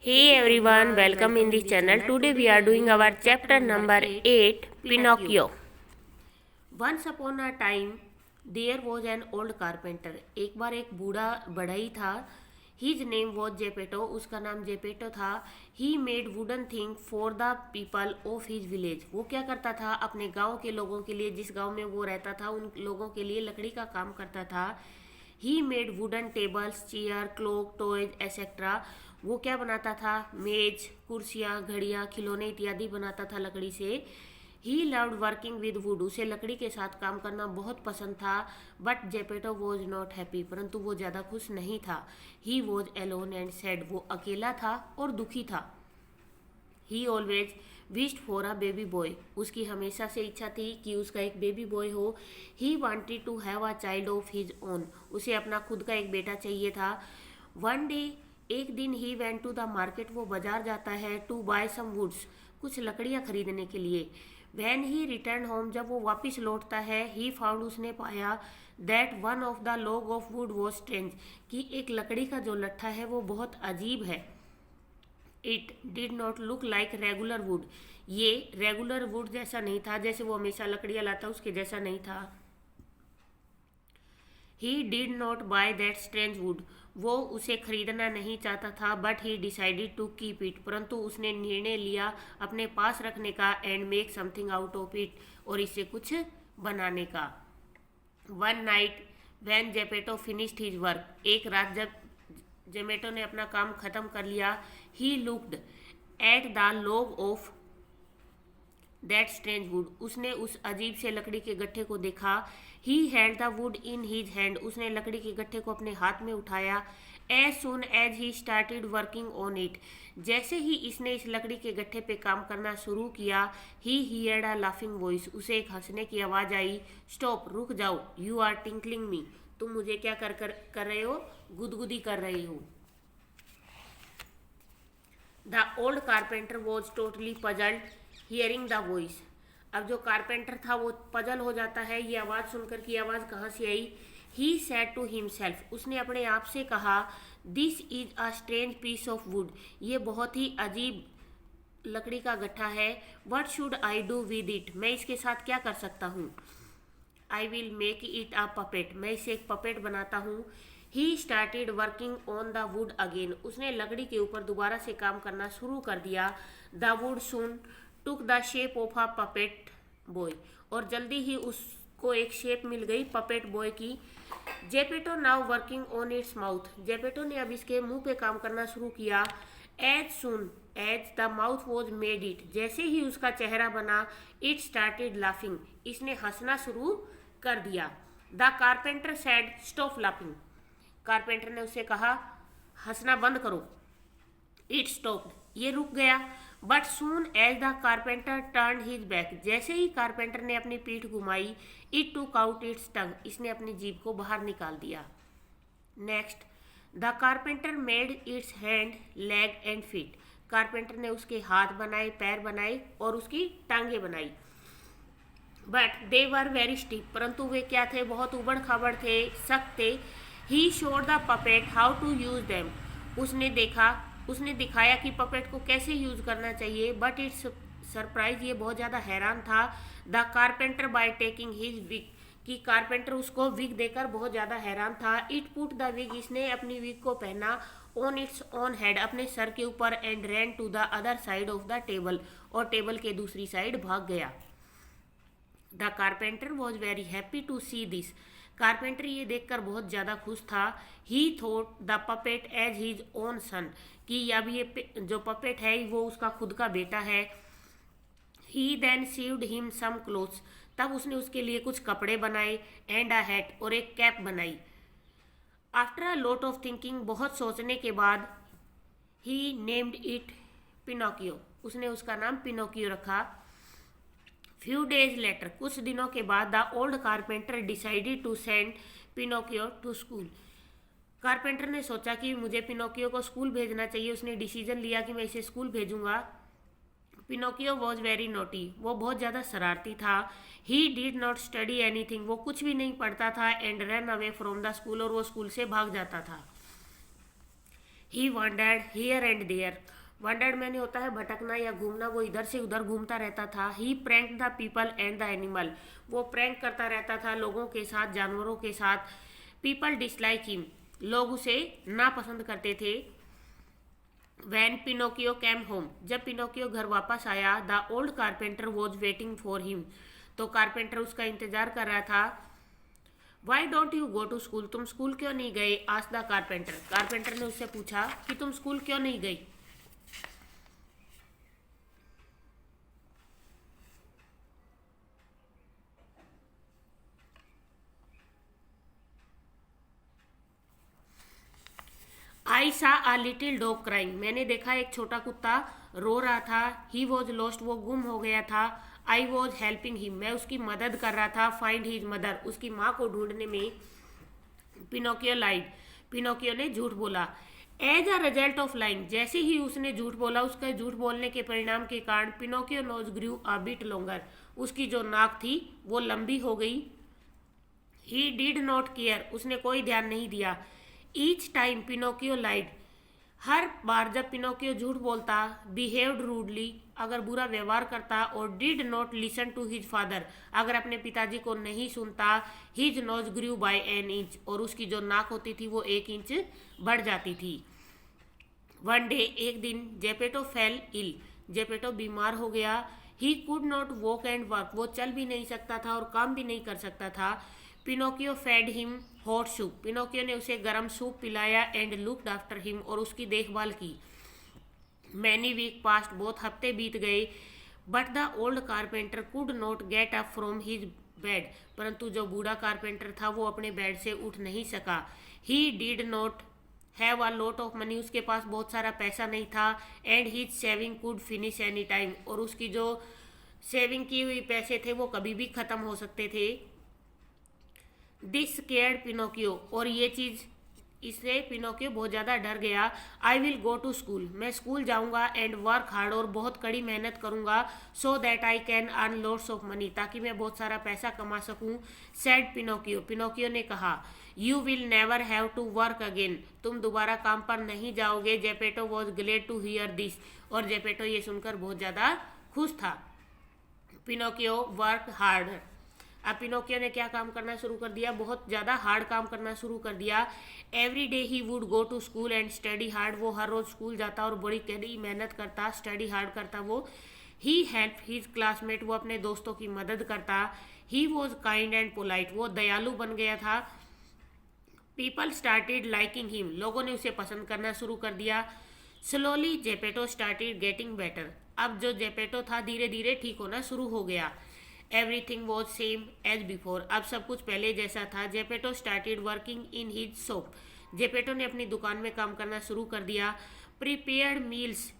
Hey everyone, welcome in the channel. Today we are doing our chapter number 8, Pinocchio. Once upon a time, there was an old carpenter. एक बार एक बूढ़ा बढ़ई था. His name was Geppetto. उसका नाम Geppetto था. He made wooden thing for the people of his village. वो क्या करता था? अपने गांव के लोगों के लिए, जिस गांव में वो रहता था उन लोगों के लिए लकड़ी का काम करता था. He made wooden tables, chair, clock, toys etcetera. वो क्या बनाता था? मेज, कुर्सियाँ, घड़ियाँ, खिलौने इत्यादि बनाता था लकड़ी से. He loved working with would. उसे लकड़ी के साथ काम करना बहुत पसंद था. But Geppetto was not happy. परंतु वो ज़्यादा खुश नहीं था. He was alone and sad. वो अकेला था और दुखी था. ही always wished for a baby boy. उसकी हमेशा से इच्छा थी कि उसका एक बेबी बॉय हो. He wanted to have a child of his own. उसे अपना खुद का एक बेटा चाहिए था. वन डे, एक दिन, he went to the market. वो बाजार जाता है. To buy some woods. कुछ लकड़ियाँ खरीदने के लिए. When he return home. जब वो वापस लौटता है, ही फाउंड. उसने पाया that one of the log of wood was strange. कि एक लकड़ी का जो लट्ठा है वो बहुत अजीब है. It did not look like regular would. ये रेगुलर वुड जैसा नहीं था, जैसे वो हमेशा लकड़ियाँ लाता उसके जैसा नहीं था. He did not buy that strange wood. वो उसे खरीदना नहीं चाहता था. But he decided to keep it. परंतु उसने निर्णय लिया अपने पास रखने का. And make something out of it. और इससे कुछ बनाने का. One night when Geppetto finished his work. एक रात जब जेमेटो ने अपना काम खत्म कर लिया, he looked at the log of that strange wood. उसने उस अजीब से लकड़ी के गट्ठे को देखा. He had the wood in his hand. उसने लकड़ी के गट्ठे को अपने हाथ में उठाया. As soon as he started working on it. जैसे ही इसने इस लकड़ी के गट्ठे पे काम करना शुरू किया, ही हियर्ड अ लाफिंग वॉइस. उसे एक हंसने की आवाज़ आई. स्टॉप, रुक जाओ. यू आर टिंकलिंग मी. तुम मुझे क्या कर रहे हो? गुदगुदी कर रही हो. The old carpenter was totally puzzled hearing the voice. अब जो कारपेंटर था वो पजल हो जाता है ये आवाज़ सुनकर. की आवाज़ कहाँ से आई? He said to himself. उसने अपने आप से कहा, this is a strange piece of wood. ये बहुत ही अजीब लकड़ी का गट्ठा है. What should I do with it. मैं इसके साथ क्या कर सकता हूँ? I will make it a puppet. मैं इसे एक पपेट बनाता हूँ. He started working on the wood again. उसने लकड़ी के ऊपर दोबारा से काम करना शुरू कर दिया. The wood soon took the shape of a puppet boy. और जल्दी ही उसको एक शेप मिल गई पपेट बॉय की. Geppetto now working on its mouth. Geppetto ने अब इसके मुंह पे काम करना शुरू किया. As soon as the mouth was made it. जैसे ही उसका चेहरा बना, इट स्टार्टेड लाफिंग. इसने हंसना शुरू कर दिया. The carpenter said stop laughing. Carpenter ने उससे कहा, हंसना बंद करो. It stop. ये रुक गया. But soon as the carpenter turn his back. जैसे ही कारपेंटर ने अपनी पीठ घुमाई, इट टूक आउट इट्स टंग. इसने अपनी जीभ को बाहर निकाल दिया. Next, the carpenter made it's hand, leg and feet. Carpenter ने उसके हाथ बनाए, पैर बनाए और उसकी टांगे बनाई. But they were very stiff. परंतु वे क्या थे? बहुत उबड़ खाबड़ थे, सख्त थे. He showed the puppet how to use them. उसने दिखाया कि पपेट को कैसे यूज करना चाहिए. But it's surprise. ये बहुत ज़्यादा हैरान था. The carpenter by taking his wig. कि कारपेंटर उसको विग देकर बहुत ज़्यादा हैरान था. It put the wig. इसने अपनी विग को पहना ऑन इट्स ऑन हेड. अपने सर के ऊपर. And ran to the other side of the table. और टेबल के दूसरी साइड भाग गया. The carpenter was very happy to see this. Carpenter ये देखकर बहुत ज़्यादा खुश था. He thought the puppet as his own son. कि अब ये जो पपेट है वो उसका खुद का बेटा है. ही then sieved him some clothes. तब उसने उसके लिए कुछ कपड़े बनाए. And a hat. और एक कैप बनाई. After a lot of thinking. बहुत सोचने के बाद, ही नेम्ड इट पिनोकियो. उसने उसका नाम पिनोकियो रखा. Few days later. कुछ दिनों के बाद, the old carpenter decided to send Pinocchio to school. Carpenter ने सोचा कि मुझे पिनोकियो को स्कूल भेजना चाहिए. उसने डिसीजन लिया कि मैं इसे स्कूल भेजूंगा. Pinocchio was very naughty. वो बहुत ज़्यादा शरारती था. He did not study anything. वो कुछ भी नहीं पढ़ता था. And run away from the school. और वो स्कूल से भाग जाता था. He wondered here and there. Wondered मैंने होता है भटकना या घूमना, वो इधर से उधर घूमता रहता था। He prank the people and the animal, वो प्रैंक करता रहता था लोगों के साथ, जानवरों के साथ। पीपल डिसलाइक हिम, लोग उसे नापसंद करते थे। वैन पिनोकियो कैम होम, जब पिनोकियो घर वापस आया, the old carpenter was waiting for him, तो कारपेंटर उसका इंतजार कर रहा था। Why don't you go to school, तुम स्कूल क्यों नहीं गए? आस्क्ड द कारपेंटर, कारपेंटर ने उससे पूछा कि तुम स्कूल क्यों नहीं गई। आई सा आ लिटिल डॉग क्राइंग, मैंने देखा एक छोटा कुत्ता रो रहा था। ही वॉज लॉस्ट, वो गुम हो गया था। आई वॉज हेल्पिंग हिम, मैं उसकी मदद कर रहा था। फाइंड हिज मदर, उसकी माँ को ढूंढने में। पिनोकियो लाइड, पिनोकियो ने झूठ बोला। As a result of lying, जैसे ही उसने झूठ बोला, उसके झूठ बोलने के परिणाम के कारण Pinocchio nose grew a bit longer, उसकी जो नाक थी वो लंबी हो गई। ही डिड नॉट केयर, उसने कोई ध्यान नहीं दिया। ईच टाइम पिनोकियो लाइड, हर बार जब पिनोकियो झूठ बोलता, बिहेव्ड रूडली, अगर बुरा व्यवहार करता, और did not listen to his father, अगर अपने पिताजी को नहीं सुनता, his nose grew by an inch, और उसकी जो नाक होती थी वो 1 इंच बढ़ जाती थी। वन डे, एक दिन, जेपेटो फेल इल, जेपेटो बीमार हो गया। He could not walk and work, वो चल भी नहीं सकता था और काम भी नहीं कर सकता था। Pinocchio fed him hot soup, Pinocchio ने उसे गर्म सूप पिलाया। एंड लुक्ड आफ्टर हिम, और उसकी देखभाल की। मैनी वीक पास्ट, बहुत हफ्ते बीत गए। But the old carpenter could not get up from his bed, परंतु जो बूढ़ा कारपेंटर था वो अपने बेड से उठ नहीं सका। ही did not have a lot of money, उसके पास बहुत सारा पैसा नहीं था। And his saving could finish any time, और उसकी जो सेविंग की हुई पैसे थे वो कभी भी खत्म हो सकते थे। दिस स्केयर्ड पिनोकियो, और ये चीज, इससे पिनोकियो बहुत ज़्यादा डर गया। I will go to school, मैं स्कूल जाऊंगा। एंड वर्क हार्ड, और बहुत कड़ी मेहनत करूंगा। So that I can earn lots of money, ताकि मैं बहुत सारा पैसा कमा सकूं। सैड पिनोकियो, पिनोकियो ने कहा। You will never have to work again, तुम दोबारा काम पर नहीं जाओगे। Geppetto was glad to hear this, और जेपेटो ये सुनकर बहुत ज़्यादा खुश था। पिनोकियो वर्क हार्ड, अब पिनोकियो ने क्या काम करना शुरू कर दिया? बहुत ज़्यादा हार्ड काम करना शुरू कर दिया। Every day he would go to school and study hard, वो हर रोज़ स्कूल जाता और बड़ी कड़ी मेहनत करता, स्टडी हार्ड करता वो। ही हेल्प हिज क्लासमेट, वो अपने दोस्तों की मदद करता। He was kind and polite, वो दयालु बन गया था। पीपल स्टार्टेड लाइकिंग हिम, लोगों ने उसे पसंद करना शुरू कर दिया। Slowly Geppetto started getting better, अब जो जेपेटो था धीरे धीरे ठीक होना शुरू हो गया। Everything was same as before, अब सब कुछ पहले जैसा था। Geppetto started working in his shop, Geppetto ने अपनी दुकान में काम करना शुरू कर दिया। Prepared meals,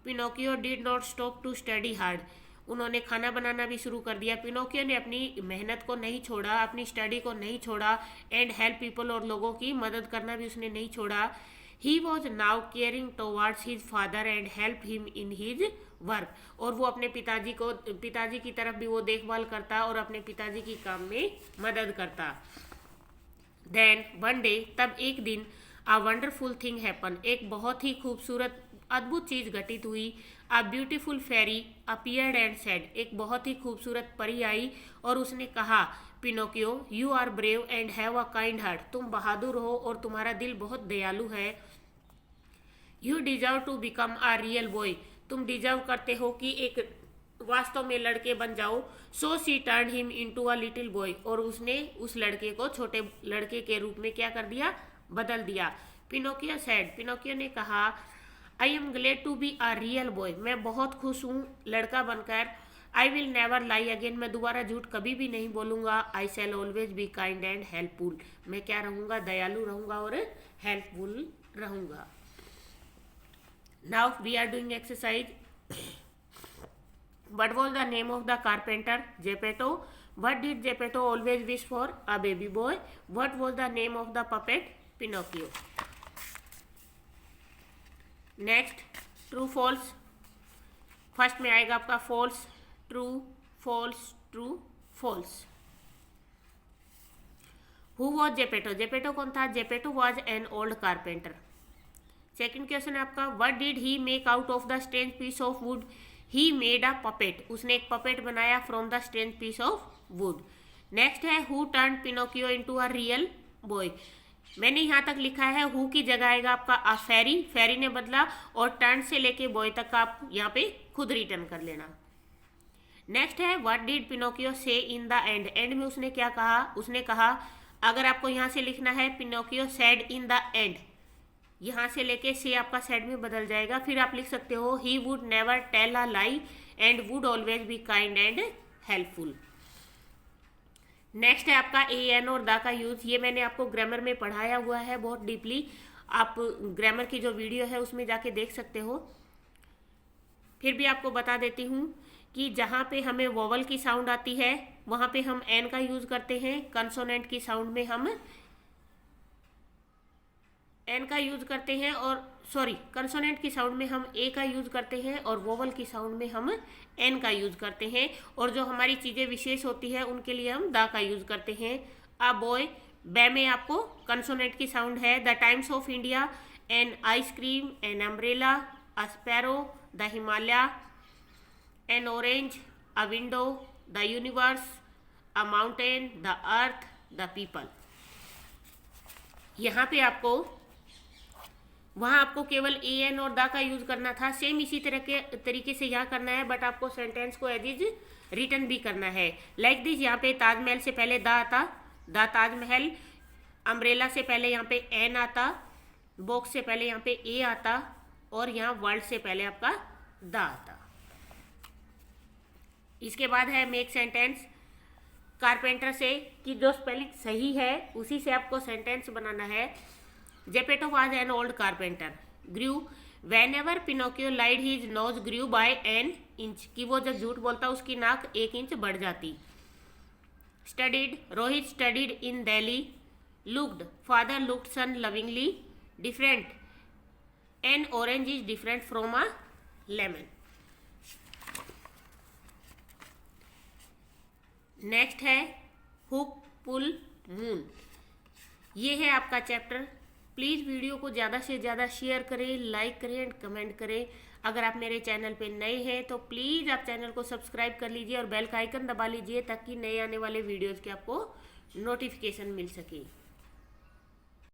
Pinocchio did not stop to study hard, उन्होंने खाना बनाना भी शुरू कर दिया। पिनोकियो ने अपनी मेहनत को नहीं छोड़ा, अपनी स्टडी को नहीं छोड़ा। एंड हेल्प पीपल, और लोगों की मदद करना भी उसने नहीं छोड़ा। He was now caring towards his father and help him in his work, और वो अपने पिताजी की तरफ भी वो देखभाल करता और अपने पिताजी की काम में मदद करता। देन वन डे, तब एक दिन, अ वंडरफुल थिंग हैपन, एक बहुत ही खूबसूरत अद्भुत चीज घटित हुई। A beautiful fairy appeared and said, एक बहुत ही खूबसूरत परी आई और उसने कहा, Pinocchio you are brave and have a kind heart, तुम बहादुर हो और तुम्हारा दिल बहुत दयालु है। You deserve to become a real boy, तुम डिजर्व करते हो कि एक वास्तव में लड़के बन जाओ। So she turn him into a little boy, और उसने उस लड़के को छोटे लड़के के रूप में क्या कर दिया? बदल दिया। पिनोकियो सेड, पिनोकियो ने कहा, I am glad to be a real boy, मैं बहुत खुश हूँ लड़का बनकर। I will never lie again, मैं दोबारा झूठ कभी भी नहीं बोलूंगा। I shall always be kind and helpful, मैं क्या रहूंगा? दयालु रहूंगा और हेल्पफुल रहूंगा। Now we are doing exercise. What was the name of the carpenter? Geppetto. What did Geppetto always wish for? A baby boy. What was the name of the puppet? Pinocchio. Next, true false. First में आएगा आपका false, true, false, true, false. Who was Geppetto? Geppetto कौन था? Geppetto was an old carpenter. Second question है आपका, what did he make out of the strange piece of wood? He made a puppet, उसने एक puppet बनाया from the strange piece of wood. Next है, who turn Pinocchio into a real boy? मैंने यहाँ तक लिखा है हु की जगह आएगा आपका अ फेरी, फेरी ने बदला, और टर्न से लेके बॉय तक का आप यहाँ पे खुद रिटर्न कर लेना। नेक्स्ट है, व्हाट डिड पिनोकियो से इन द एंड? एंड में उसने क्या कहा? उसने कहा, अगर आपको यहाँ से लिखना है Pinocchio said in the end, यहाँ से लेके से आपका सेड में बदल जाएगा। फिर आप लिख सकते हो, he would never tell a lie and would always be kind and helpful. Next है आपका ए एन और द का यूज। ये मैंने आपको ग्रामर में पढ़ाया हुआ है बहुत डीपली, आप ग्रामर की जो वीडियो है उसमें जाके देख सकते हो। फिर भी आपको बता देती हूँ कि जहाँ पे हमें वोवल की साउंड आती है वहाँ पे हम एन का यूज करते हैं, कंसोनेंट की साउंड में हम एन का यूज करते हैं, और कंसोनेंट की साउंड में हम ए का यूज करते हैं, और वोवल की साउंड में हम एन का यूज करते हैं, और जो हमारी चीज़ें विशेष होती है उनके लिए हम द का यूज करते हैं। अ बॉय, बे में आपको कंसोनेंट की साउंड है। The times of India, an ice cream, an umbrella, a sparrow, the Himalaya, N orange, a window, the universe, a mountain, the earth, the people. यहाँ पे आपको वहाँ आपको केवल ए एन और द का यूज करना था, सेम इसी तरह के तरीके से यहाँ करना है, बट आपको सेंटेंस को एज इज रिटर्न भी करना है। लाइक दिस, यहाँ पे ताजमहल से पहले द आता, द ताजमहल, अम्ब्रेला से पहले यहाँ पे एन आता, बॉक्स से पहले यहाँ पे ए आता, और यहाँ वर्ल्ड से पहले आपका द आता। इसके बाद है मेक सेंटेंस कारपेंटर से, कि जो स्पेलिंग सही है उसी से आपको सेंटेंस बनाना है। Geppetto was an old carpenter, grew whenever Pinocchio lied his nose grew by an inch, कि वो जब झूठ बोलता उसकी नाक 1 इंच बढ़ जाती। Studied, Rohit studied in Delhi. Looked, father looked son lovingly. Different, an orange is different from a lemon. Next है हुक पुल मून। ये है आपका चैप्टर। प्लीज़ वीडियो को ज़्यादा से ज़्यादा शेयर करें, लाइक करें एंड कमेंट करें। अगर आप मेरे चैनल पे नए हैं तो प्लीज़ आप चैनल को सब्सक्राइब कर लीजिए और बेल का आइकन दबा लीजिए, ताकि नए आने वाले वीडियोज़ के आपको नोटिफिकेशन मिल सके।